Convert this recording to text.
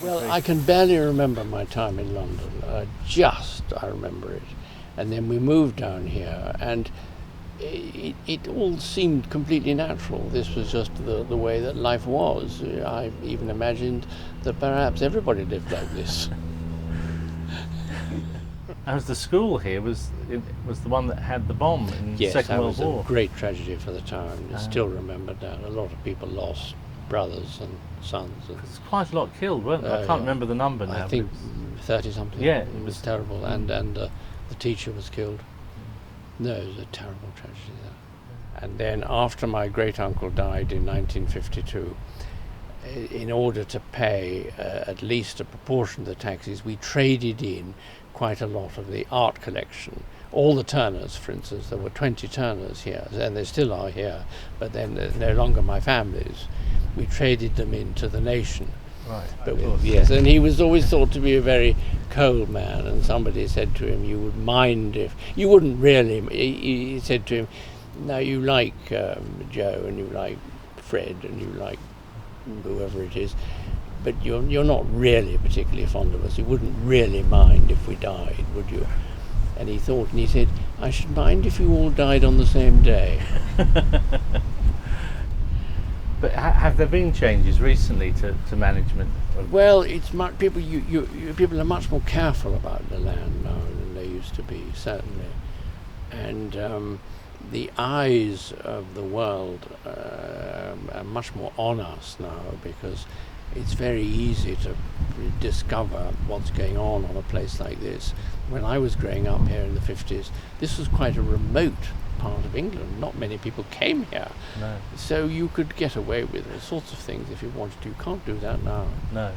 Well, I can barely remember my time in London. I remember it. And then we moved down here, and it all seemed completely natural. This was just the way that life was. I even imagined that perhaps everybody lived like this. As the school here was the one that had the bomb in the Yes, Second that World was War. a great tragedy for the town. It's still remembered that. A lot of people lost brothers and sons. And, There's quite a lot killed, weren't there? I can't remember the number now. I think 30-something. Yeah, it was terrible. And the teacher was killed. No, it was a terrible tragedy there. And then after my great-uncle died in 1952, in order to pay at least a proportion of the taxes, we traded in quite a lot of the art collection. All the Turners, for instance, there were 20 Turners here, and there still are here, but then they're no longer my family's. We traded them into the nation. Right. But yes, and he was always thought to be a very cold man, and somebody said to him, you would mind if... You wouldn't really... He said to him, now you like Joe, and you like Fred, and you like whoever it is, but you're not really particularly fond of us. You wouldn't really mind if we died, would you? And he thought, and he said, I should mind if you all died on the same day. But have there been changes recently to management? Well, it's people. People are much more careful about the land now than they used to be, certainly, and the eyes of the world are much more on us now, because it's very easy to discover what's going on a place like this. When I was growing up here in the 50s, this was quite a remote part of England. Not many people came here. No. So you could get away with all sorts of things if you wanted to. You can't do that now. No.